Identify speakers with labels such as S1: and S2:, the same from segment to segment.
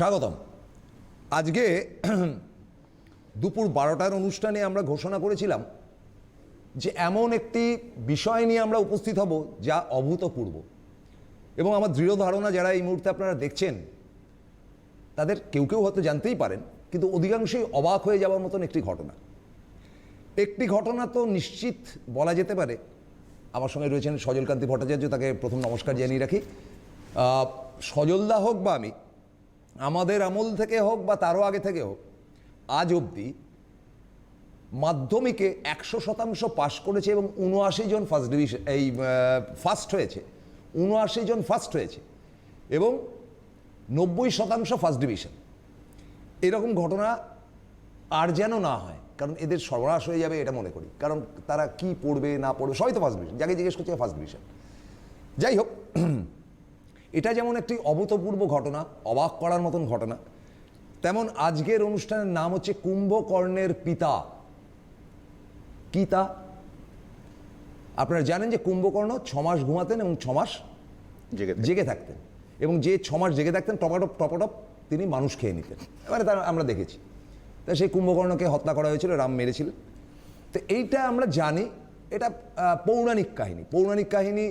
S1: স্বাগতম। আজকে দুপুর 12টার অনুষ্ঠানে আমরা ঘোষণা করেছিলাম যে এমন একটি বিষয় নিয়ে আমরা উপস্থিত হব যা অভূতপূর্ব, এবং আমার দৃঢ় ধারণা যারা এই মুহূর্তে আপনারা দেখছেন তাদের কেউ কেউ হয়তো জানতেই পারেন, কিন্তু অধিকাংশই অবাক হয়ে যাওয়ার মতন একটি ঘটনা। একটি ঘটনা তো নিশ্চিত বলা যেতে পারে। আমার সঙ্গে রয়েছেন সজলকান্তি ভট্টাচার্য, তাকে প্রথম নমস্কার জানিয়ে রাখি। সজলদা হোক বা আমি, আমাদের আমল থেকে হোক বা তারও আগে থেকে হোক, আজ অবধি মাধ্যমিকে 100% পাস করেছে এবং 79 জন ফার্স্ট ডিভিশন ফার্স্ট হয়েছে, 79 জন ফার্স্ট হয়েছে এবং 90% ফার্স্ট ডিভিশন। এরকম ঘটনা আর যেন না হয়, কারণ এদের সর্বনাশ হয়ে যাবে এটা মনে করি। কারণ তারা কি পড়বে না পড়বে, সবাই তো ফার্স্ট ডিভিশন, যাকে জিজ্ঞেস করছে ফার্স্ট ডিভিশন। যাই হোক, এটা যেমন একটি অভূতপূর্ব ঘটনা, অবাক করার মতন ঘটনা, তেমন আজকের অনুষ্ঠানের নাম হচ্ছে কুম্ভকর্ণের পিতা। কি তা? আপনারা জানেন যে কুম্ভকর্ণ 6 মাস ঘুমাতেন এবং 6 মাস জেগে থাকতেন, এবং যে 6 মাস জেগে থাকতেন টপাটপ তিনি মানুষ খেয়ে নিতেন। এবারে তার আমরা দেখেছি, তা সেই কুম্ভকর্ণকে হত্যা করা হয়েছিল, রাম মেরেছিলেন। তো এইটা আমরা জানি, এটা পৌরাণিক কাহিনী। পৌরাণিক কাহিনী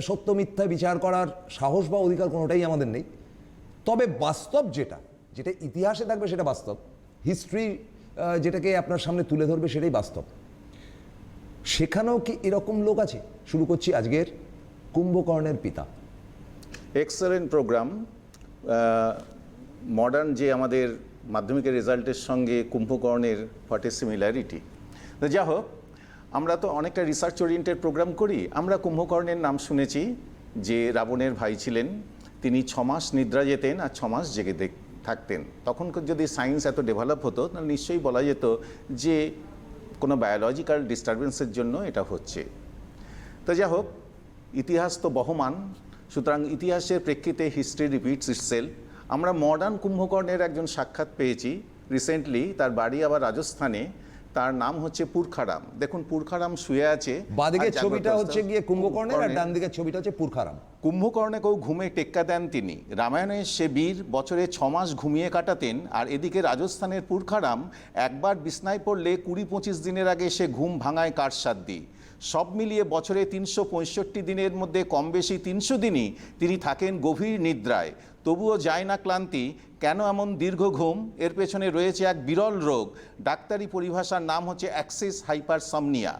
S1: সত্য মিথ্যা বিচার করার সাহস বা অধিকার কোনোটাই আমাদের নেই। তবে বাস্তব যেটা ইতিহাসে থাকবে সেটা বাস্তব, হিস্ট্রি যেটাকে আপনার সামনে তুলে ধরবে সেটাই বাস্তব। সেখানেও কি এরকম লোক আছে? শুরু করছি আজকের কুম্ভকর্ণের পিতা।
S2: Excellent programme. মডার্ন যে আমাদের মাধ্যমিকের রেজাল্টের সঙ্গে কুম্ভকর্ণের হোয়াট ইজ সিমিলারিটি। তো যা হোক, আমরা তো অনেকটা রিসার্চ ওরিয়েন্টেড প্রোগ্রাম করি। আমরা কুম্ভকর্ণের নাম শুনেছি যে রাবণের ভাই ছিলেন, তিনি 6 মাস নিদ্রা যেতেন আর 6 মাস জেগে থাকতেন। তখন যদি সায়েন্স এত ডেভেলপ হতো তাহলে নিশ্চয়ই বলা যেত যে কোনো বায়োলজিক্যাল ডিস্টারবেন্সের জন্য এটা হচ্ছে। তো যা হোক, ইতিহাস তো বহমান, সুতরাং ইতিহাসের প্রেক্ষিতে হিস্ট্রি রিপিটস ইটসেলফ। আমরা মডার্ন কুম্ভকর্ণের একজন সাক্ষাৎ পেয়েছি রিসেন্টলি, তার বাড়ি আবার রাজস্থানে। তার নাম হচ্ছে পুরখারাম। দেখুন, পুরখারাম শুয়ে আছে,
S1: বাঁদিকের ছবিটা হচ্ছে গিয়ে কুম্ভকর্ণের আর ডান দিকের ছবিটা হচ্ছে পুরখারাম।
S2: কুম্ভকর্ণকেও ঘুমে টেক্কা দেন তিনি। রামায়ণে সে বীর বছরে 6 মাস ঘুমিয়ে কাটাতেন, আর এদিকে রাজস্থানের পুরখারাম একবার বিছনায় পড়লে 20-25 দিনের আগে সে ঘুম ভাঙায় কারসাধ্যি। সব মিলিয়ে বছরে 365 দিনের মধ্যে কম বেশি 300 দিনই তিনি থাকেন গভীর নিদ্রায়, তবুও যায় না ক্লান্তি। কেন এমন দীর্ঘ ঘুম? এর পেছনে রয়েছে এক বিরল রোগ। ডাক্তারি পরিভাষার নাম হচ্ছে অ্যাক্সিস হাইপারসমনিয়া।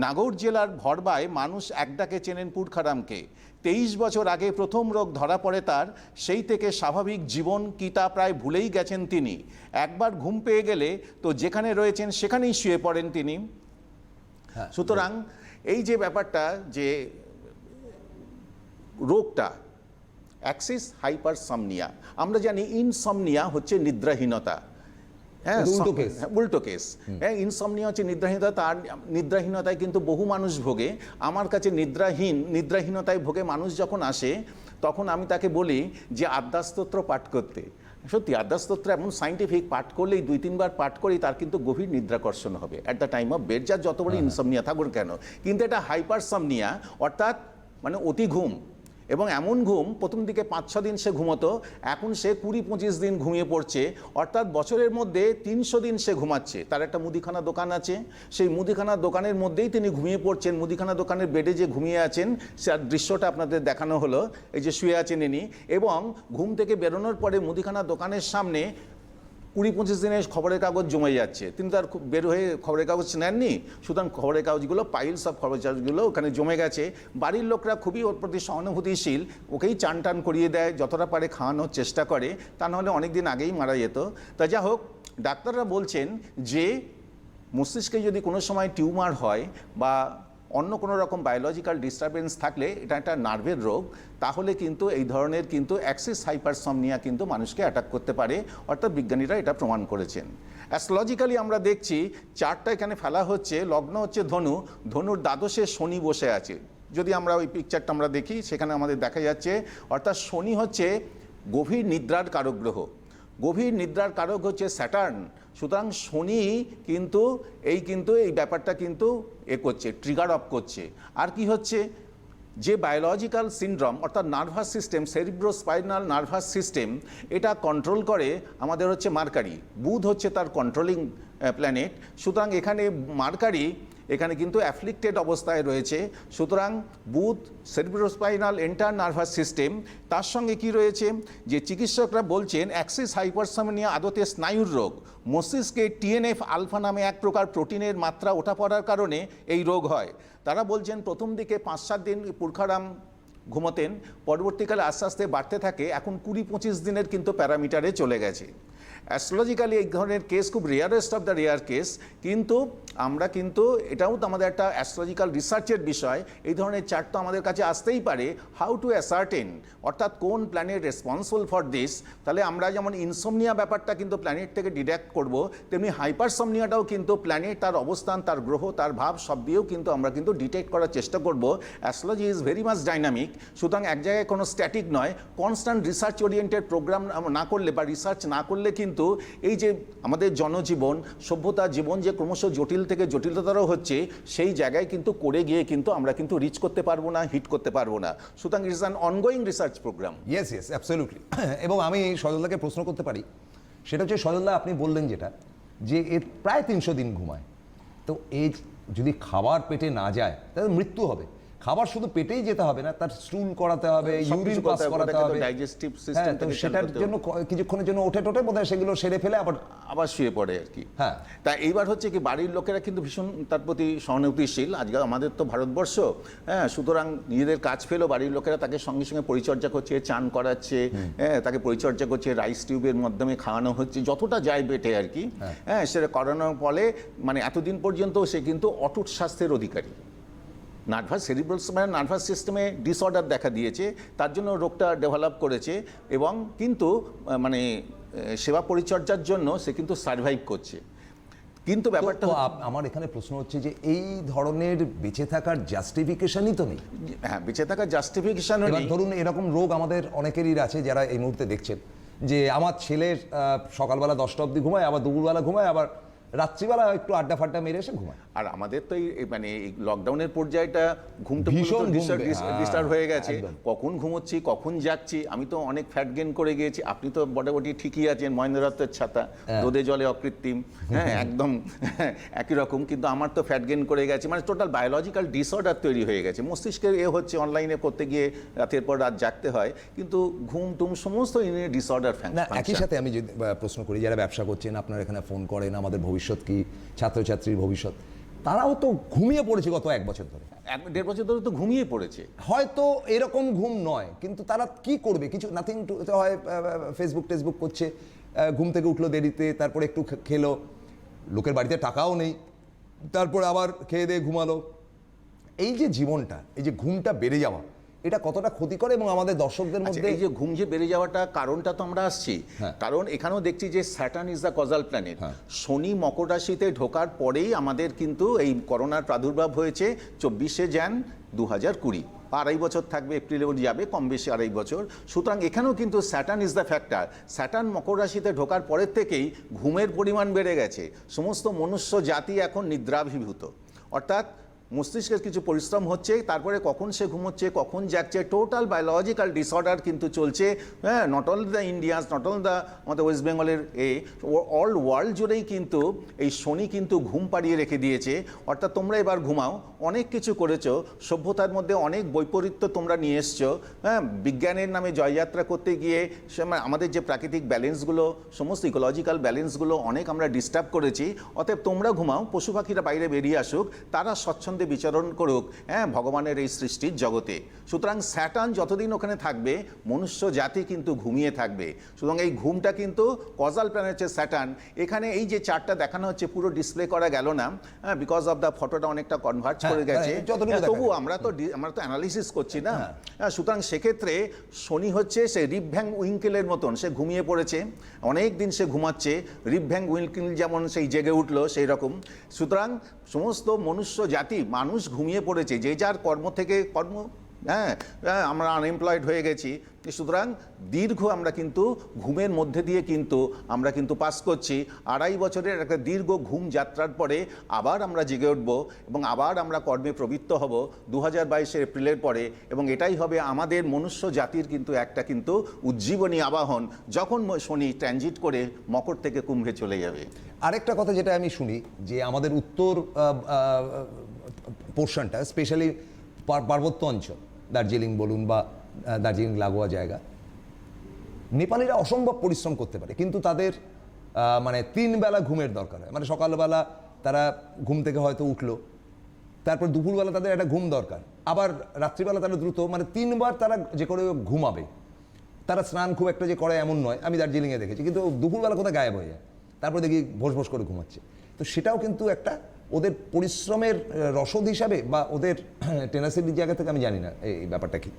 S2: নাগৌর জেলার ভরবায় মানুষ একডাকে চেনেন পুরখারামকে। 23 বছর আগে প্রথম রোগ ধরা পড়ে তার। সেই থেকে স্বাভাবিক জীবন কি তা প্রায় ভুলেই গেছেন তিনি। একবার ঘুম পেয়ে গেলে তো যেখানে রয়েছেন সেখানেই শুয়ে পড়েন তিনি। সুতরাং এই যে ব্যাপারটা, যে রোগটা অ্যাক্সিস হাইপারসমনিয়া, আমরা জানি ইনসমনিয়া হচ্ছে নিদ্রাহীনতা। হ্যাঁ, উল্টো কেস। হ্যাঁ, ইনসমনিয়া হচ্ছে নিদ্রাহীনতা। তার নিদ্রাহীনতায় কিন্তু বহু মানুষ ভোগে। আমার কাছে নিদ্রাহীনতায় ভোগে মানুষ যখন আসে, তখন আমি তাকে বলি যে আদ্যাস্তোত্র পাঠ করতে। সত্যি আদ্যাস্তোত্র এমন সাইন্টিফিক, পাঠ করলেই 2-3 বার পাঠ করেই তার কিন্তু গভীর নিদ্রাকর্ষণ হবে at the time of bed, যার যত বড় ইনসমনিয়া থাকুন কেন। কিন্তু এটা হাইপারসমনিয়া, অর্থাৎ মানে অতি ঘুম। এবং এমন ঘুম, প্রথম দিকে 5-6 দিন সে ঘুমতো, এখন সে 20-25 দিন ঘুমিয়ে পড়ছে। অর্থাৎ বছরের মধ্যে 300 দিন সে ঘুমাচ্ছে। তার একটা মুদিখানা দোকান আছে, সেই মুদিখানা দোকানের মধ্যেই তিনি ঘুমিয়ে পড়ছেন। মুদিখানা দোকানের বেডে যে ঘুমিয়ে আছেন, সে দৃশ্যটা আপনাদের দেখানো হলো, এই যে শুয়ে আছেন ইনি। এবং ঘুম থেকে বেরোনোর পরে মুদিখানা দোকানের সামনে 20-25 দিনের খবরের কাগজ জমে যাচ্ছে। তিনি তার বের হয়ে খবরের কাগজ নেননি, সুতরাং খবরের কাগজগুলো, পাইলস অফ খবরের কাগজগুলো ওখানে জমে গেছে। বাড়ির লোকরা খুবই ওর প্রতি সহানুভূতিশীল, ওকেই চান টান করিয়ে দেয়, যতটা পারে খাওয়ানোর চেষ্টা করে, তা নাহলে অনেক দিন আগেই মারা যেত। তা যা হোক, ডাক্তাররা বলছেন যে মস্তিষ্কে যদি কোনো সময় টিউমার হয় বা অন্য কোনো রকম বায়োলজিক্যাল ডিস্টারবেন্স থাকলে, এটা একটা নার্ভের রোগ, তাহলে কিন্তু এই ধরনের কিন্তু অ্যাক্সিস হাইপারসমনিয়া কিন্তু মানুষকে অ্যাটাক করতে পারে। অর্থাৎ বিজ্ঞানীরা এটা প্রমাণ করেছেন। অ্যাস্ট্রোলজিক্যালি আমরা দেখছি চারটা এখানে ফেলা হচ্ছে, লগ্ন হচ্ছে ধনু, ধনুর দ্বাদশে শনি বসে আছে। যদি আমরা ওই পিকচারটা আমরা দেখি, সেখানে আমাদের দেখা যাচ্ছে, অর্থাৎ শনি হচ্ছে গভীর নিদ্রার কারক গ্রহ, গভীর নিদ্রার কারক হচ্ছে স্যাটার্ন। সুতরাং শনি কিন্তু এই ব্যাপারটা কিন্তু করছে, ট্রিগার অফ করছে। আর কি হচ্ছে, যে বায়োলজিক্যাল সিনড্রোম অর্থাৎ nervous system, cerebrospinal nervous system, এটা কন্ট্রোল করে আমাদের হচ্ছে মার্কারি। বুধ হচ্ছে তার কন্ট্রোলিং প্ল্যানেট। সুতরাং এখানে মার্কারি এখানে কিন্তু অ্যাফ্লিক্টেড অবস্থায় রয়েছে। সুতরাং বুধ, সেরিব্রোস্পাইনাল এন্টার নার্ভাস সিস্টেম, তার সঙ্গে কি রয়েছে যে চিকিৎসকরা বলছেন অ্যাক্সিস হাইপারসোমনিয়া আদতে স্নায়ুর রোগ। মস্তিষ্কে টিএনএফ আলফা নামে এক প্রকার প্রোটিনের মাত্রা ওঠা পড়ার কারণে এই রোগ হয়। তারা বলছেন প্রথম দিকে 5-7 দিন পুরখারাম ঘুমোতেন, পরবর্তীকালে আস্তে আস্তে বাড়তে থাকে, এখন 20-25 দিনের কিন্তু প্যারামিটারে চলে গেছে। অ্যাস্ট্রোলজিক্যালি এই ধরনের কেস খুব rarest of the rare case, কিন্তু আমরা কিন্তু এটাও তো আমাদের একটা অ্যাস্ট্রোলজিক্যাল রিসার্চের বিষয়। এই ধরনের চার্ট তো আমাদের কাছে আসতেই পারে, হাউ টু অ্যাসার্টেন অর্থাৎ কোন প্ল্যানেট রেসপন্সিবল ফর দিস। তাহলে আমরা যেমন ইনসোমনিয়া ব্যাপারটা কিন্তু প্ল্যানেট থেকে ডিডাক্ট করব, তেমনি হাইপারসোমনিয়াটাও কিন্তু প্ল্যানেট, তার অবস্থান, তার গ্রহ, তার ভাব সব দিয়েও কিন্তু আমরা কিন্তু ডিটেক্ট করার চেষ্টা করব। Astrology is very much dynamic. সুতরাং এক জায়গায় কোনো স্ট্যাটিক নয়। কনস্ট্যান্ট রিসার্চ ওরিয়েন্টেড প্রোগ্রাম না করলে বা রিসার্চ না করলে কিন্তু এই যে আমাদের জনজীবন, সভ্যতা জীবন যে ক্রমশ জটিল থেকে জটিলতরও হচ্ছে, সেই জায়গায় কিন্তু করে গিয়ে কিন্তু আমরা কিন্তু রিচ করতে পারবো না, হিট করতে পারবো না। সুতরাং it is an ongoing research programme.
S1: Yes yes absolutely. এবং আমি সজলদাকে প্রশ্ন করতে পারি, সেটা হচ্ছে সজলদা আপনি বললেন যেটা, যে এর প্রায় 300 দিন ঘুমায়, তো এই যদি খাবার পেটে না যায় তাহলে মৃত্যু হবে। খাবার শুধু পেটেই যেতে হবে না, তার স্টুল করাতে হবে, ইউরিন পাস করাতে হবে,
S2: ডাইজেস্টিভ
S1: হ্যাঁ,
S2: সিস্টেম
S1: তো সেটার জন্য কিছুক্ষণের জন্য ওঠে টোটে বোধহয় সেগুলো সেরে ফেলে
S2: আবার শুয়ে পড়ে আর কি।
S1: হ্যাঁ,
S2: তা এইবার হচ্ছে কি বাড়ির লোকেরা কিন্তু ভীষণ তার প্রতি সহানুভূতিশীল। আজকাল আমাদের তো ভারতবর্ষ, হ্যাঁ, সুতরাং নিজেদের কাজ ফেলেও বাড়ির লোকেরা তাকে সঙ্গে সঙ্গে পরিচর্যা করছে, চান করাচ্ছে, হ্যাঁ, তাকে পরিচর্যা করছে, রাইস টিউবের মাধ্যমে খাওয়ানো হচ্ছে, যতটা যায় বেটে আর কি। হ্যাঁ, সেটা করানোর ফলে মানে এতদিন পর্যন্ত সে কিন্তু অটুট স্বাস্থ্যের অধিকারী। নার্ভাস সেরিব্রাল নার্ভাস সিস্টেমে ডিসঅর্ডার দেখা দিয়েছে, তার জন্য রোগটা ডেভেলপ করেছে, এবং কিন্তু মানে সেবা পরিচর্যার জন্য সে কিন্তু সার্ভাইভ করছে। কিন্তু ব্যাপারটা
S1: আমার এখানে প্রশ্ন হচ্ছে যে এই ধরনের বেঁচে থাকার জাস্টিফিকেশনই তো নেই।
S2: হ্যাঁ, বেঁচে থাকার জাস্টিফিকেশন নেই।
S1: ধরুন এরকম রোগ আমাদের অনেকেরই আছে যারা এই মুহূর্তে দেখছেন, যে আমার ছেলে সকালবেলা 10টা অবধি ঘুমায়, আবার দুপুরবেলা ঘুমায়, আবার রাত্রিবেলা একটু আড্ডা ফাড্ডা মেরে এসে ঘুমায়।
S2: আর আমাদের তো এই মানে এই লকডাউনের পর্যায়টা ঘুমটা
S1: ভীষণ
S2: ডিস্টার্ব হয়ে গেছে। কখন ঘুমোচ্ছি, কখন যাচ্ছি। আমি তো অনেক ফ্যাট গেইন করে গিয়েছি, আপনি তো মোটামুটি ঠিকই আছেন, মহেন্দ্র দত্তের ছাতা, রোদে জলে অকৃত্রিম, হ্যাঁ, একদম একই রকম, কিন্তু আমার তো ফ্যাট গেইন করে গেছে, মানে টোটাল বায়োলজিক্যাল ডিসঅর্ডার তৈরি হয়ে গেছে। মস্তিষ্কের হচ্ছে অনলাইনে করতে গিয়ে রাতের পর রাত জাগতে হয়, কিন্তু ঘুম টুম সমস্ত ডিসঅর্ডার
S1: না। একই সাথে আমি যদি প্রশ্ন করি, যারা ব্যবসা করছেন, আপনারা এখানে ফোন করেন, আমাদের ভবিষ্যৎ কি, ছাত্রছাত্রীর ভবিষ্যৎ, তারাও তো ঘুমিয়ে পড়েছে গত 1 বছর ধরে,
S2: 1-1.5 বছর ধরে তো ঘুমিয়ে পড়েছে।
S1: হয়তো এরকম ঘুম নয়, কিন্তু তারা কি করবে, কিছু নাথিং টু, হয় ফেসবুক টেসবুক করছে, ঘুম থেকে উঠলো দেরিতে, তারপরে একটু খেলো, লোকের বাড়িতে টাকাও নেই, তারপরে আবার খেয়ে দিয়ে ঘুমালো। এই যে জীবনটা, এই যে ঘুমটা বেড়ে যাওয়া, এটা কতটা ক্ষতি করে, এবং আমাদের দর্শকদের মধ্যে
S2: এই যে ঘুম যে বেড়ে যাওয়াটা কারণটা তো আমরা আসছি, কারণ এখানেও দেখছি যে Saturn is the causal planet. শনি মকর রাশিতে ঢোকার পরেই আমাদের কিন্তু এই করোনার প্রাদুর্ভাব হয়েছে 24শে জানুয়ারি 2020। 2.5 বছর থাকবে, এপ্রিলে যাবে কম বেশি 2.5 বছর। সুতরাং এখানেও কিন্তু Saturn is the factor. Saturn মকর রাশিতে ঢোকার পরের থেকেই ঘুমের পরিমাণ বেড়ে গেছে। সমস্ত মনুষ্য জাতি এখন নিদ্রাভিভূত, অর্থাৎ মস্তিষ্কের কিছু পরিশ্রম হচ্ছে, তারপরে কখন সে ঘুমোচ্ছে, কখন জাগছে, টোটাল বায়োলজিক্যাল ডিসঅর্ডার কিন্তু চলছে। হ্যাঁ, not only the India's, not only the আমাদের ওয়েস্ট বেঙ্গলের অল ওয়ার্ল্ড জুড়েই কিন্তু এই শনি কিন্তু ঘুম পাড়িয়ে রেখে দিয়েছে। অর্থাৎ তোমরা এবার ঘুমাও, অনেক কিছু করেছো, সভ্যতার মধ্যে অনেক বৈপরীত্য তোমরা নিয়ে এসছো। হ্যাঁ, বিজ্ঞানের নামে জয়যাত্রা করতে গিয়ে আমাদের যে প্রাকৃতিক ব্যালেন্সগুলো, সমস্ত ইকোলজিক্যাল ব্যালেন্সগুলো অনেক আমরা ডিস্টার্ব করেছি। অতএব তোমরা ঘুমাও, পশু পাখিরা বাইরে বেরিয়ে আসুক, তারা স্বচ্ছন্দে বিচরণ করুক, হ্যাঁ, ভগবানের এই সৃষ্টির জগতে। সুতরাং স্যাটার্ন যতদিন ওখানে থাকবে, মনুষ্য জাতি কিন্তু ঘুমিয়ে থাকবে। সুতরাং এই ঘুমটা কিন্তু কজাল প্ল্যানেট হচ্ছে স্যাটার্ন। এখানে এই যে চার্টটা দেখানো হচ্ছে পুরো ডিসপ্লে করা গেল না, বিকজ অফ দ্য ফটোটা অনেকটা কনভার্ট করে গেছে, তবু আমরা তো অ্যানালিসিস করছি না। সুতরাং সেক্ষেত্রে শনি হচ্ছে সে রিপভ্যাং উইঙ্কেলের মতন, সে ঘুমিয়ে পড়েছে, অনেক দিন সে ঘুমাচ্ছে। রিপভ্যাং উইঙ্কেল যেমন সেই জেগে উঠলো, সেই রকম। সুতরাং সমস্ত মনুষ্য জাতি, মানুষ ঘুমিয়ে পড়েছে, যে যার কর্ম থেকে কর্ম হ্যাঁ আমরা আনএমপ্লয়েড হয়ে গেছি। সুতরাং দীর্ঘ আমরা কিন্তু ঘুমের মধ্যে দিয়ে কিন্তু আমরা কিন্তু পাস করছি। 2.5 বছরের একটা দীর্ঘ ঘুম যাত্রার পরে আবার আমরা জেগে উঠব এবং আবার আমরা কর্মে প্রবৃত্ত হব 2022 এপ্রিলের পরে, এবং এটাই হবে আমাদের মনুষ্য জাতির কিন্তু একটা কিন্তু উজ্জীবনী আবাহন, যখন শনি ট্রানজিট করে মকর থেকে কুম্ভে চলে যাবে।
S1: আরেকটা কথা যেটা আমি শুনি যে আমাদের উত্তর পোর্শনটা স্পেশালি পার্বত্য অঞ্চল, দার্জিলিং বলুন বা দার্জিলিং লাগোয়া জায়গা, নেপালিরা অসম্ভব পরিশ্রম করতে পারে, কিন্তু তাদের মানে 3 বেলা ঘুমের দরকার হয়। মানে সকালবেলা তারা ঘুম থেকে হয়তো উঠলো, তারপর দুপুরবেলা তাদের একটা ঘুম দরকার, আবার রাত্রিবেলা তারা দ্রুত মানে 3 বার তারা যে করে ঘুমাবে। তারা স্নান খুব একটা যে করে এমন নয়, আমি দার্জিলিংয়ে দেখেছি, কিন্তু দুপুরবেলা কোথায় গায়েব হয়ে যায়, তারপর দেখি ভোস ভোস করে ঘুমাচ্ছে। তো সেটাও কিন্তু একটা ওদের পরিশ্রমের রসদ হিসাবে বা ওদের টেনাসিটির জায়গা থেকে আমি জানি না এই ব্যাপারটা কি,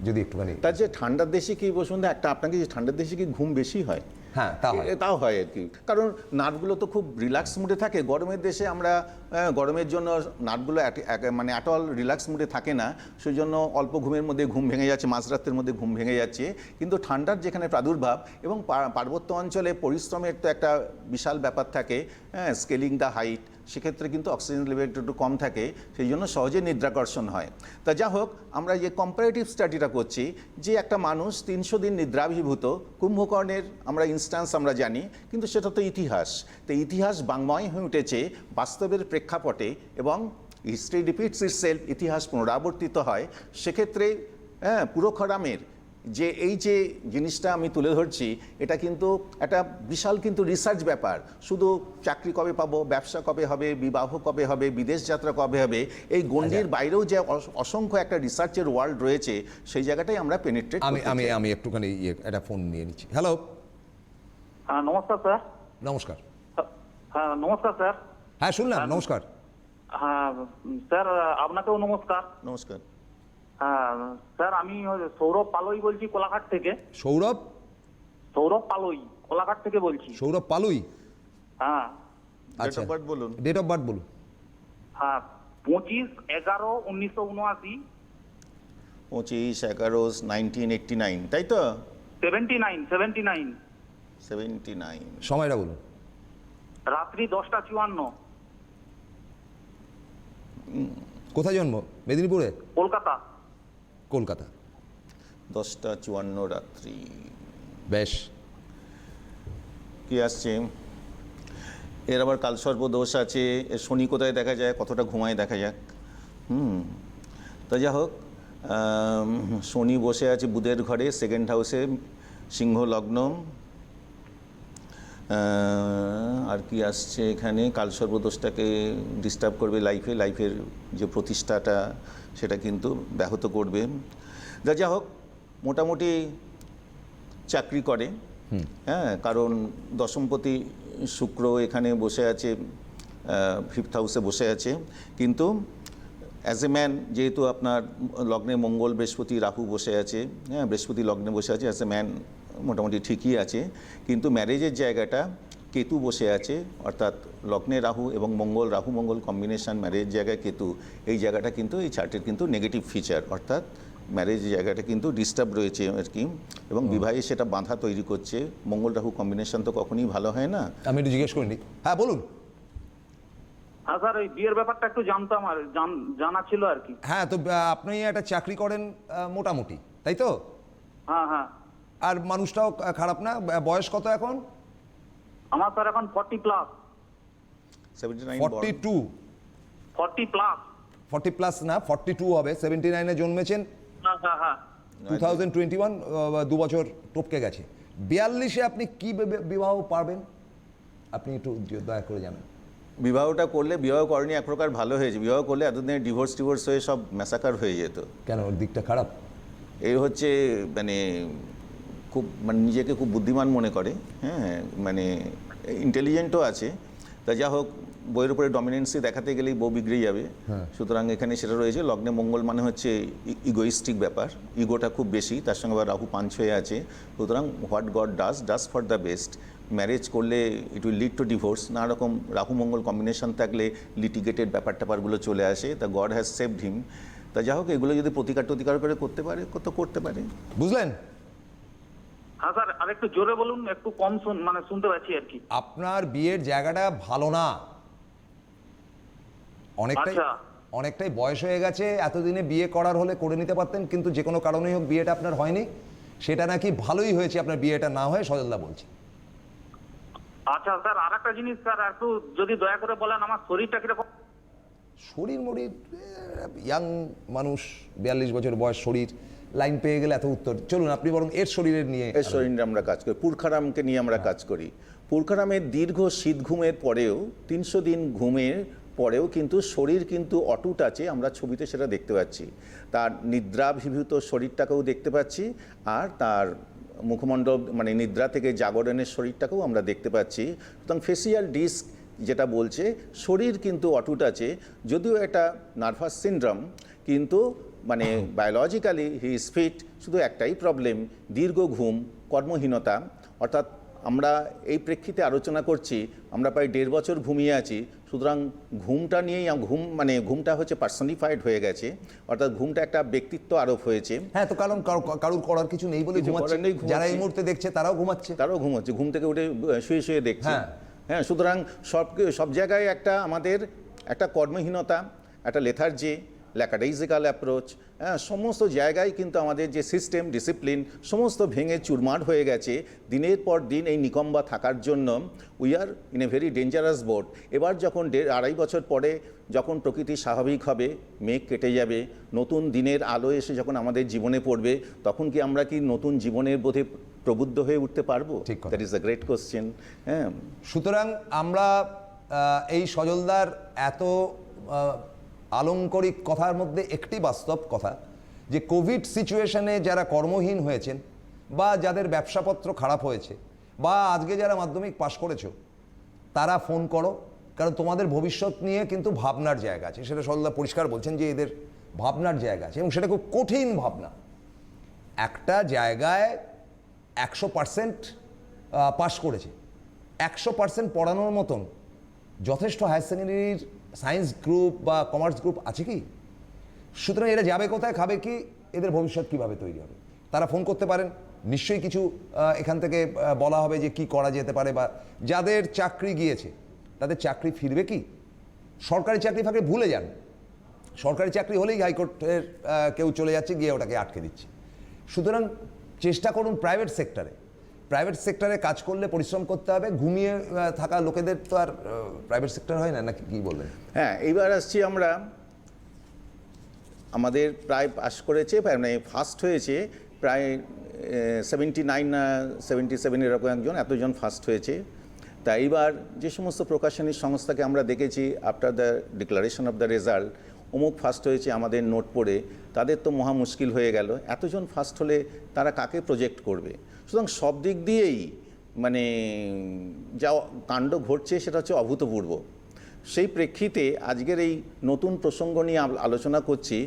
S1: যদি একটুখানি।
S2: তার যে ঠান্ডার দেশে কি বসুন্ধরা, একটা আপনাকে যে ঠান্ডার দেশে কি ঘুম বেশি হয়?
S1: হ্যাঁ,
S2: তাও হয় আর কি, কারণ নার্ভগুলো তো খুব রিল্যাক্স মুডে থাকে। গরমের দেশে আমরা গরমের জন্য নার্ভগুলো মানে অ্যাটল রিল্যাক্স মুডে থাকে না, সেই জন্য অল্প ঘুমের মধ্যে ঘুম ভেঙে যাচ্ছে, মাঝরাতের মধ্যে ঘুম ভেঙে যাচ্ছে। কিন্তু ঠান্ডার যেখানে প্রাদুর্ভাব এবং পার্বত্য অঞ্চলে পরিশ্রমের তো একটা বিশাল ব্যাপার থাকে, হ্যাঁ, স্কেলিং দ্য হাইট, সেক্ষেত্রে কিন্তু অক্সিজেন লেভেলটা একটু কম থাকে, সেই জন্য সহজে নিদ্রাকর্ষণ হয়। তা যা হোক, আমরা যে কম্পারেটিভ স্টাডিটা করছি, যে একটা মানুষ 300 দিন নিদ্রাভিভূত, কুম্ভকর্ণের আমরা ইনস্ট্যান্স আমরা জানি, কিন্তু সেটা তো ইতিহাস। তো ইতিহাস বাংময় হয়ে উঠেছে বাস্তবের প্রেক্ষাপটে, এবং হিস্ট্রি রিপিটস ইটসেলফ, ইতিহাস পুনরাবর্তিত হয়। সেক্ষেত্রে পুরখরামের যে এই যে জিনিসটা আমি তুলে ধরছি, এটা কিন্তু একটা বিশাল কিন্তু রিসার্চ ব্যাপার। শুধু চাকরি কবে পাবো, ব্যবসা কবে হবে, বিবাহ কবে হবে, বিদেশ যাত্রা কবে হবে, এই গণ্ডির বাইরেও যে অসংখ্য একটা রিসার্চের ওয়ার্ল্ড রয়েছে, সেই জায়গাটাই আমরা পেনিট্রেট।
S1: আমি একটুখানি একটা ফোন নিয়ে নিচ্ছি। হ্যালো।
S3: হ্যাঁ, নমস্কার স্যার।
S1: নমস্কার।
S3: হ্যাঁ, নমস্কার স্যার।
S1: হ্যাঁ, শুনলাম। নমস্কার।
S3: হ্যাঁ স্যার, আপনাকেও নমস্কার।
S2: নমস্কার।
S3: হ্যাঁ স্যার, আমি সৌরভ পালই বলছি কোলাঘাট থেকে।
S1: সৌরভ
S3: পালই কোলাঘাট থেকে বলছি।
S1: সৌরভ পালুই?
S3: হ্যাঁ।
S2: ডেট অফ বার্থ বলুন।
S1: ডেট অফ বার্থ বলুন।
S3: হ্যাঁ, 25/11/1979।
S2: 25/11/1989, তাই তো?
S3: 79।
S1: সময়টা বলুন।
S3: রাত্রি 10:54।
S1: কোথায় জন্ম? মেদিনীপুরে?
S3: কলকাতা।
S2: 10:54 রাত্রি।
S1: বেশ।
S2: কি আসছে? এর আবার কালসর্প দোষ আছে। এর শনি কোথায় দেখা যায়, কতটা ঘুমায় দেখা যাক। তা যা হোক, শনি বসে আছে বুধের ঘরে, 2nd হাউসে, সিংহ লগ্ন। আর কি আসছে এখানে? কালসর্প দোষটাকে ডিস্টার্ব করবে লাইফের যে প্রতিষ্ঠাটা, সেটা কিন্তু ব্যাহত করবে। যা হোক, মোটামুটি চাকরি করে, হ্যাঁ, কারণ দশমপতি শুক্র এখানে বসে আছে, 5th হাউসে বসে আছে। কিন্তু অ্যাজ এ ম্যান, যেহেতু আপনার লগ্নে মঙ্গল, বৃহস্পতি, রাহু বসে আছে, হ্যাঁ, বৃহস্পতি লগ্নে বসে আছে, অ্যাজ এ ম্যান মোটামুটি ঠিকই আছে। কিন্তু ম্যারেজের জায়গাটা কেতু বসে আছে, অর্থাৎ লগ্নে রাহু এবং মঙ্গল, রাহু মঙ্গল কম্বিনেশন, ম্যারেজ জায়গায় কেতু, এই জায়গাটা কিন্তু এই চার্টের কিন্তু নেগেটিভ ফিচার, অর্থাৎ ম্যারেজ জায়গাটা কিন্তু ডিস্টার্ব রয়েছে আর কি, এবং বিবাহে সেটা বাধা তৈরি করছে। মঙ্গল রাহু কম্বিনেশন তো কখনই ভালো হয় না।
S1: আমি একটু জিজ্ঞেস করিনি। হ্যাঁ, বলুন।
S3: হ্যাঁ স্যার, এই বিয়ের ব্যাপারটা একটু জানতাম, আর জানা ছিল আর কি।
S1: হ্যাঁ, তো আপনি একটা চাকরি করেন মোটামুটি, তাই তো?
S3: হ্যাঁ হ্যাঁ।
S1: আর মানুষটাও খারাপ না। বয়স কত এখন?
S3: আমার স্যার এখন 40+।
S2: 79
S1: 42?
S3: 40+।
S1: 40+ না, 42 হবে। 79-এ জন্মেছেন।
S3: হ্যাঁ হ্যাঁ হ্যাঁ।
S1: 2021, 2 বছর টপকে গেছে। 42-এ আপনি কি বিবাহ পারবেন? আপনি একটু দয়া করে জানান।
S2: বিবাহটা করলে, বিবাহ করেনি এক প্রকার ভালো হয়েছে, বিবাহ করলে এতদিনে ডিভোর্স হয়ে সব ম্যাসাকার হয়ে যেত।
S1: কেন, ওর দিকটা খারাপ?
S2: এই হচ্ছে মানে খুব মানে নিজেকে খুব বুদ্ধিমান মনে করে, হ্যাঁ, মানে ইন্টেলিজেন্টও আছে। তা যা হোক, বইয়ের উপরে ডমিনেন্সি দেখাতে গেলেই বউ বিগড়ে যাবে। সুতরাং এখানে সেটা রয়েছে। লগ্নে মঙ্গল মানে হচ্ছে ইগোইস্টিক ব্যাপার, ইগোটা খুব বেশি, তার সঙ্গে আবার রাহু 5 হয়ে আছে। সুতরাং what God does for the best. Marriage করলে it will lead to divorce. নানা রকম রাহু মঙ্গল কম্বিনেশন থাকলে লিটিগেটেড ব্যাপারগুলো চলে আসে। The God has saved him. তা যা হোক, এগুলো যদি প্রতিকার করে করতে পারে তো করতে পারে।
S1: বুঝলেন?
S3: হ্যাঁ স্যার, আর একটু জোরে বলুন, একটু কম শুনতে পাচ্ছি আর কি।
S1: আপনার বিয়ের জায়গাটা ভালো না,
S3: আচ্ছা।
S1: অনেকটাই বয়স হয়ে গেছে। এতদিনে বিয়ে করার হলে করে নিতে পারতেন, কিন্তু যে কোনো কারণেই হোক বিয়েটা আপনার হয়নি। সেটা নাকি ভালোই হয়েছে আপনার বিয়েটা না হয়ে, সজলদা বলছে।
S3: আচ্ছা স্যার, আর একটা জিনিস স্যার, একটু যদি দয়া করে বলেন আমার শরীরটা কিরকম।
S1: শরীর মরির ইয়াং মানুষ, 42 বছর বয়স, শরীর লাইন পেয়ে গেলে এত উত্তর। চলুন আপনি বরং এর শরীরের নিয়ে।
S2: এর শরীর নিয়ে আমরা কাজ করি, পুরখারামকে নিয়ে আমরা কাজ করি। পুরখারামের দীর্ঘ শীত ঘুমের পরেও, 300 দিন ঘুমের পরেও কিন্তু শরীর কিন্তু অটুট আছে। আমরা ছবিতে সেটা দেখতে পাচ্ছি। তার নিদ্রাভিভূত শরীরটাকেও দেখতে পাচ্ছি, আর তার মুখমণ্ডল মানে নিদ্রা থেকে জাগরণের শরীরটাকেও আমরা দেখতে পাচ্ছি। সুতরাং ফেসিয়াল ডিস্ক যেটা বলছে শরীর কিন্তু অটুট আছে, যদিও এটা নার্ভাস সিনড্রোম, কিন্তু মানে বায়োলজিক্যালি হি ইজ ফিট। শুধু একটাই প্রবলেম, দীর্ঘ ঘুম, কর্মহীনতা। অর্থাৎ আমরা এই প্রেক্ষিতে আলোচনা করছি, আমরা প্রায় 1.5 বছর ঘুমিয়ে আছি। সুতরাং ঘুমটা নিয়েই ঘুমটা হচ্ছে পার্সনিফাইড হয়ে গেছে, অর্থাৎ ঘুমটা একটা ব্যক্তিত্ব আরোপ হয়েছে।
S1: হ্যাঁ, তো কারণ কারুর করার কিছু নেই বলে ঘুমাচ্ছে। যারা এই মুহূর্তে দেখছে তারাও ঘুমাচ্ছে,
S2: ঘুম থেকে উঠে শুয়ে শুয়ে দেখছে। হ্যাঁ, সুতরাং সব জায়গায় আমাদের একটা কর্মহীনতা, একটা লেথার্জি, ল্যাকাডাইজিক্যাল অ্যাপ্রোচ, হ্যাঁ, সমস্ত জায়গায় কিন্তু আমাদের যে সিস্টেম, ডিসিপ্লিন সমস্ত ভেঙে চুরমার হয়ে গেছে দিনের পর দিন এই নিকম্বা থাকার জন্য। We are in a very dangerous board. এবার যখন 2.5 বছর পরে যখন প্রকৃতি স্বাভাবিক হবে, মেঘ কেটে যাবে, নতুন দিনের আলো এসে যখন আমাদের জীবনে পড়বে, তখন কি আমরা নতুন জীবনের বোধে প্রবুদ্ধ হয়ে উঠতে পারবো? That is a great question. হ্যাঁ,
S1: সুতরাং আমরা এই সজলদার এত আলংকরিক কথার মধ্যে একটি বাস্তব কথা, যে কোভিড সিচুয়েশনে যারা কর্মহীন হয়েছেন, বা যাদের ব্যবসাপত্র খারাপ হয়েছে, বা আজকে যারা মাধ্যমিক পাশ করেছো, তারা ফোন করো, কারণ তোমাদের ভবিষ্যৎ নিয়ে কিন্তু ভাবনার জায়গা আছে। সেটা সজলদা পরিষ্কার বলছেন যে এদের ভাবনার জায়গা আছে, এবং সেটা খুব কঠিন ভাবনা। একটা জায়গায় 100% পাশ করেছে, 100% পড়ানোর মতন যথেষ্ট হায়ার সেকেন্ডারির সায়েন্স গ্রুপ বা কমার্স গ্রুপ আছে কি? সুতরাং এরা যাবে কোথায়, খাবে কি, এদের ভবিষ্যৎ কিভাবে তৈরি হবে? তারা ফোন করতে পারেন, নিশ্চয়ই কিছু এখান থেকে বলা হবে যে কি করা যেতে পারে, বা যাদের চাকরি গিয়েছে তাদের চাকরি ফিরবে কি? সরকারি চাকরি ফাঁকে ভুলে যান, সরকারি চাকরি হলেই হাইকোর্টের কেউ চলে যাচ্ছে, গিয়ে ওটাকে আটকে দিচ্ছে। সুতরাং চেষ্টা করুন প্রাইভেট সেক্টরে কাজ করলে পরিশ্রম করতে হবে। ঘুমিয়ে থাকা লোকেদের তো আর প্রাইভেট সেক্টর হয় না, নাকি কি বলবেন?
S2: হ্যাঁ, এইবার আসছি আমরা, আমাদের প্রায় পাস করেছে, মানে ফার্স্ট হয়েছে প্রায় 79-77 এরকম এতজন ফার্স্ট হয়েছে। তা এইবার যে সমস্ত প্রকাশনী সংস্থাকে আমরা দেখেছি after the declaration of the result, অমুক ফার্স্ট হয়েছে, আমাদের নোট পড়ে তাদের তো মহা মুশকিল হয়ে গেল। এতজন ফার্স্ট হলে তারা কাকে প্রজেক্ট করবে? সুতরাং সব দিক দিয়েই মানে যা কাণ্ড ঘটছে সেটা হচ্ছে অভূতপূর্ব। সেই প্রেক্ষিতে আজকের এই নতুন প্রসঙ্গ নিয়ে আলোচনা করছি,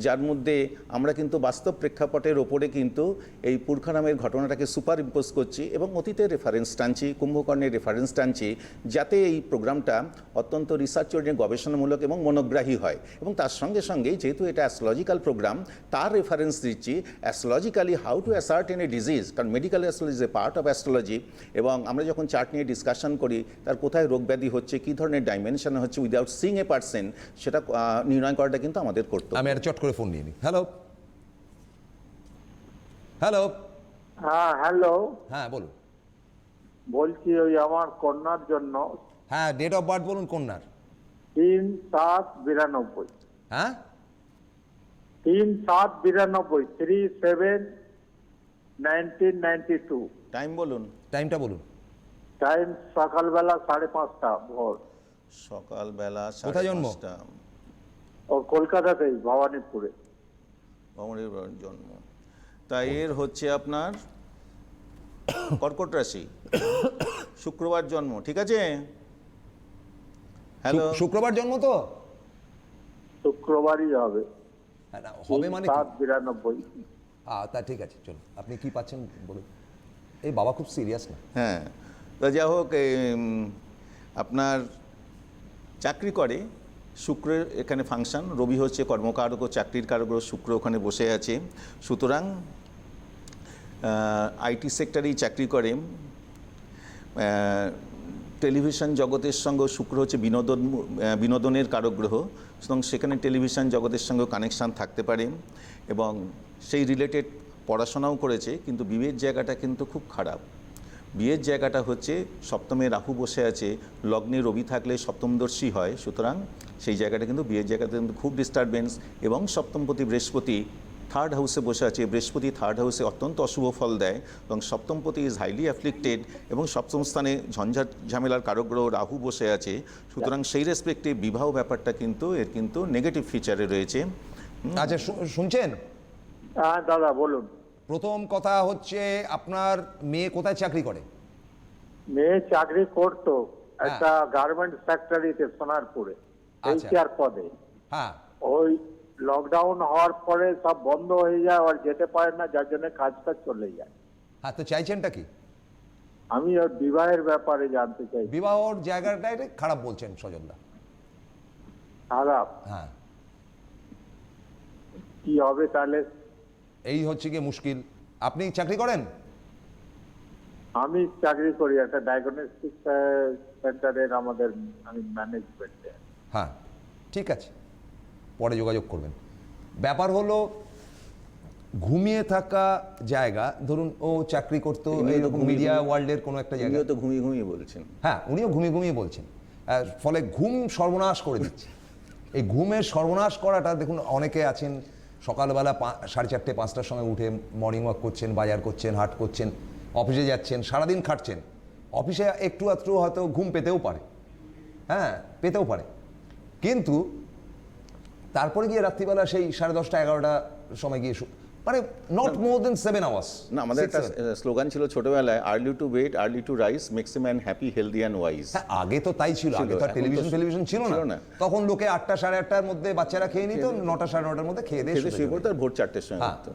S2: যার মধ্যে আমরা কিন্তু বাস্তব প্রেক্ষাপটের ওপরে কিন্তু এই পুরখারামের ঘটনাটাকে সুপার ইম্পোজ করছি এবং অতীতের রেফারেন্স টানছি, কুম্ভকর্ণের রেফারেন্স টানছি, যাতে এই প্রোগ্রামটা অত্যন্ত রিসার্চ ওরিয়েন্টেড, গবেষণামূলক এবং মনোগ্রাহী হয়। এবং তার সঙ্গে সঙ্গে যেহেতু এটা অ্যাস্ট্রোলজিক্যাল প্রোগ্রাম, তার রেফারেন্স দিচ্ছি astrologically how to ascertain a disease, কারণ medical astrology is a part of astrology. এবং আমরা যখন চার্ট নিয়ে ডিসকাশন করি, তার কোথায় রোগ ব্যাধি হচ্ছে, কী ধরনের ডাইমেনশন হচ্ছে, উইদাউট সিইং এ পারসন, সেটা নির্ণয় করাটা কিন্তু আমাদের করতে হবে।
S1: আমি একটা চট করে ফোন নিয়ে নিই। হ্যালো।
S4: হ্যাঁ, হ্যালো।
S1: হ্যাঁ, বলুন।
S4: বলছি ওই আমার কন্যার জন্য।
S1: হ্যাঁ, ডেট অফ বার্থ বলুন কন্যার।
S4: 3/7/92।
S1: হ্যাঁ,
S4: 3/7/92, 3/7/1992।
S2: টাইম বলুন।
S1: টাইমটা বলুন।
S4: টাইম সকালবেলা 5:30 ভোর।
S2: সকালবেলা
S1: কোথায় জন্ম?
S2: 5:30।
S4: ও কলকাতাতেই, ভবানীপুরে।
S2: ভবানীপুরের জন্ম। তাই এর হচ্ছে আপনার কর্কট রাশি, শুক্রবার জন্ম, ঠিক আছে? হ্যালো,
S1: শুক্রবার জন্ম তো?
S4: শুক্রবারই হবে।
S1: হ্যাঁ, না, হবে মানে কি?
S4: 3/7/92।
S1: তা ঠিক আছে, চলুন। আপনি কি পাচ্ছেন বলুন। এই বাবা খুব সিরিয়াস না?
S2: হ্যাঁ, তা যা হোক, আপনার চাকরি করে, শুক্রের এখানে ফাংশন, রবি হচ্ছে কর্মকারক ও চাকরির কারক, শুক্র ওখানে বসে আছে। সুতরাং আইটি সেক্টরেই চাকরি করে। টেলিভিশন জগতের সঙ্গে শুক্র হচ্ছে বিনোদনের কারক গ্রহ, সুতরাং সেখানে টেলিভিশন জগতের সঙ্গে কানেকশান থাকতে পারে এবং সেই রিলেটেড পড়াশোনাও করেছে। কিন্তু বিয়ের জায়গাটা কিন্তু খুব খারাপ। বিয়ের জায়গাটা হচ্ছে সপ্তমে রাহু বসে আছে, লগ্নে রবি থাকলে সপ্তমদর্শী হয়, সুতরাং সেই জায়গাটা কিন্তু বিয়ের জায়গাতে কিন্তু খুব ডিস্টারবেন্স। এবং সপ্তমপতি বৃহস্পতি থার্ড হাউসে বসে আছে, বৃহস্পতি থার্ড হাউসে অত্যন্ত অশুভ ফল দেয় এবং সপ্তমপতি ইজ হাইলি অ্যাফ্লিক্টেড এবং সপ্তম স্থানে ঝঞ্ঝাট ঝামেলার কারক গ্রহ রাহু বসে আছে। সুতরাং সেই রেসপেক্টে বিবাহ ব্যাপারটা কিন্তু এর কিন্তু নেগেটিভ ফিচারে রয়েছে।
S1: আচ্ছা, শুনছেন?
S4: হ্যাঁ দাদা বলুন।
S1: প্রথম কথা হচ্ছে, আপনার মেয়ে কোথায় চাকরি করে?
S4: মেয়ে চাকরি করতো একটা গার্মেন্ট ফ্যাক্টরিতে সোনারপুরে,
S1: আচ্ছা।
S4: এইচআর পদে।
S1: হ্যাঁ,
S4: ওই লকডাউন হওয়ার পরে সব বন্ধ হয়ে যায়, আর যেতে পারে না, যার জন্য কাজটা চলে যায়।
S1: হ্যাঁ, তো চাইছেনটা কি?
S4: আমি ওর বিবাহের ব্যাপারে জানতে চাই।
S1: বিবাহর জায়গাটাই খারাপ বলছেন সজলদা?
S4: খারাপ?
S1: হ্যাঁ,
S4: কি হবে তাহলে?
S1: এই হচ্ছে গিয়ে মুশকিল। আপনি চাকরি করেন?
S4: আমি চাকরি করি একটা ডায়াগনস্টিক সেন্টারের, আমাদের আমি ম্যানেজমেন্টে।
S1: হ্যাঁ, ঠিক আছে, পরে যোগাযোগ করবেন। ব্যাপার হলো, ঘুমিয়ে থাকা জায়গা, ধরুন ও চাকরি করতো মিডিয়া ওয়ার্ল্ডের কোনো একটা জায়গায়,
S2: তো ঘুমিয়ে ঘুমিয়ে বলছেন।
S1: হ্যাঁ, উনিও ঘুমিয়ে ঘুমিয়ে বলছেন, ফলে ঘুম সর্বনাশ করে দিচ্ছে। এই ঘুমের সর্বনাশ করাটা দেখুন, অনেকে আছেন সকালবেলা 4:30 5টার সময় উঠে মর্নিং ওয়াক করছেন, বাজার করছেন, হাট করছেন, অফিসে যাচ্ছেন, সারাদিন খাটছেন। অফিসে একটু আধটু হয়তো ঘুম পেতেও পারে, হ্যাঁ পেতেও পারে, কিন্তু তারপরে গিয়ে রাত্রিবেলা সেই 10:30 11টার সময় গিয়ে মানে নট মোর দেন 7 আওয়ার্স।
S2: না, আমাদের একটা স্লোগান ছিল ছোটবেলায়, early to bed early to rise makes a man happy healthy and wise.
S1: হ্যাঁ, আগে তো তাই ছিল, আগে তো টেলিভিশন ছিল না। তখন লোকে 8টা 8:30টার মধ্যে বাচ্চারা খেয়ে নিত, 9টা 9:30টার মধ্যে খেয়ে দিয়ে
S2: শুয়ে পড়তো, আর ভোর 4টের সময় উঠতো।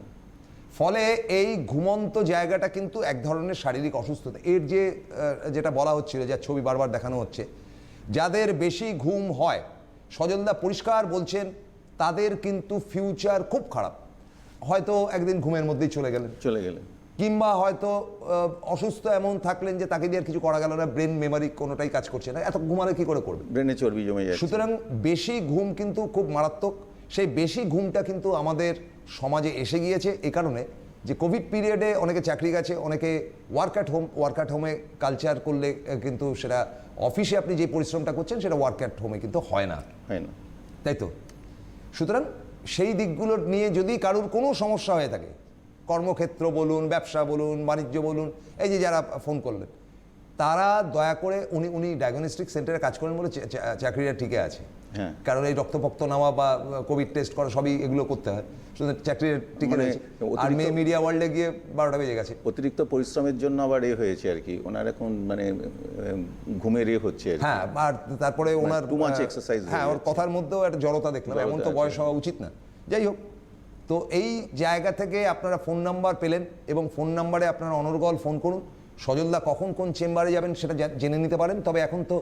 S1: ফলে এই ঘুমন্ত জায়গাটা কিন্তু এক ধরনের শারীরিক অসুস্থতা। এর যেটা বলা হচ্ছিল, যে ছবি বারবার দেখানো হচ্ছে, যাদের বেশি ঘুম হয়, সজলদা পরিষ্কার বলছেন, তাদের কিন্তু ফিউচার খুব খারাপ। হয়তো একদিন ঘুমের মধ্যেই চলে গেলেন, কিংবা হয়তো অসুস্থ এমন থাকলেন যে তাকে দিয়ে আর কিছু করা গেল না, ব্রেন মেমোরি কোনোটাই কাজ করছে না, এত ঘুমালে কি করে করবে,
S2: ব্রেনে চর্বি জমে যায়।
S1: সুতরাং বেশি ঘুম কিন্তু খুব মারাত্মক। সেই বেশি ঘুমটা কিন্তু আমাদের সমাজে এসে গিয়েছে এ কারণে যে কোভিড পিরিয়ডে অনেকে চাকরি গেছে, অনেকে ওয়ার্ক অ্যাট হোমে কালচার করলে কিন্তু সেটা অফিসে আপনি যে পরিশ্রমটা করছেন সেটা ওয়ার্ক অ্যাট হোমে কিন্তু হয় না, তাই তো? সুতরাং সেই দিকগুলো নিয়ে যদি কারোর কোনো সমস্যা হয়ে থাকে, কর্মক্ষেত্র বলুন, ব্যবসা বলুন, বাণিজ্য বলুন, এই যে যারা ফোন করলেন, তারা দয়া করে, উনি ডায়াগনস্টিক সেন্টারে কাজ করেন বলে চাকরিটা টিকে আছে, কারণ এই রক্তপক্ত নেওয়া বা কোভিড টেস্ট করা সবই এগুলো করতে হয়, সুতরাং চাকরির টিকে রয়েছে। আর মিডিয়া ওয়ার্ল্ডে গিয়ে 12টা বেজে গেছে।
S2: অতিরিক্ত পরিশ্রমের জন্য আবার হয়েছে আর কি, ওনার এখন মানে ঘুমের হচ্ছে।
S1: হ্যাঁ, আর তারপরে ওনার
S2: টু মাচ এক্সারসাইজ।
S1: হ্যাঁ, ওর কথার মধ্যেও একটা জড়তা দেখলাম, এমন তো বয়স হওয়া উচিত না। যাই হোক, তো এই জায়গা থেকে আপনারা ফোন নাম্বার পেলেন এবং ফোন নাম্বারে আপনারা অনর্গল ফোন করুন। সজলদা কখন কোন চেম্বারে যাবেন সেটা জেনে নিতে পারেন। তবে এখন তো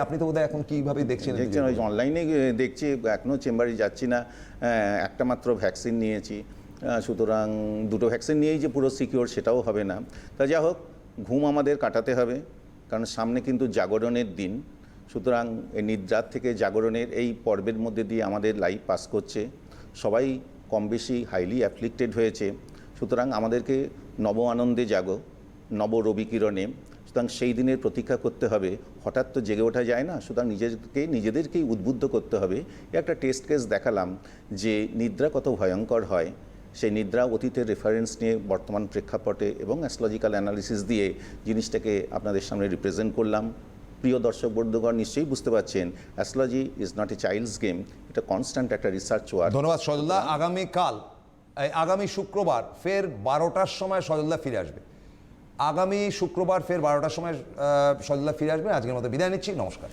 S1: আপনি তো বোধহয় এখন কীভাবে দেখছেন?
S2: ওই অনলাইনে দেখছি, এখনও চেম্বারে যাচ্ছি না। একটা মাত্র ভ্যাকসিন নিয়েছি, সুতরাং 2টো ভ্যাকসিন নিয়েই যে পুরো সিকিওর সেটাও হবে না। তা যা হোক, ঘুম আমাদের কাটাতে হবে, কারণ সামনে কিন্তু জাগরণের দিন। সুতরাং এই নিদ্রার থেকে জাগরণের এই পর্বের মধ্যে দিয়ে আমাদের লাইফ পাস করছে। সবাই কম বেশি হাইলি অ্যাফ্লিক্টেড হয়েছে, সুতরাং আমাদেরকে নব আনন্দে জাগো, নব রবিকিরণে। সুতরাং সেই দিনের প্রতীক্ষা করতে হবে, হঠাৎ তো জেগে ওঠা যায় না। সুতরাং নিজেদেরকেই উদ্বুদ্ধ করতে হবে। একটা টেস্ট কেস দেখালাম যে নিদ্রা কত ভয়ঙ্কর হয়, সেই নিদ্রা অতীতের রেফারেন্স নিয়ে বর্তমান প্রেক্ষাপটে এবং অ্যাস্ট্রোলজিক্যাল অ্যানালিসিস দিয়ে জিনিসটাকে আপনাদের সামনে রিপ্রেজেন্ট করলাম। প্রিয় দর্শক বন্ধুগণ, নিশ্চয়ই বুঝতে পারছেন, astrology is not a child's game, এটা কনস্ট্যান্ট একটা রিসার্চ ওয়ার্ক।
S1: ধন্যবাদ সজলদা। আগামী শুক্রবার ফের 12টার সময় সজলদা ফিরে আসবে। আগামী শুক্রবার ফের 12টার সময় সজলদা ফিরে আসবে। আজকের মতো বিদায় নিচ্ছি, নমস্কার।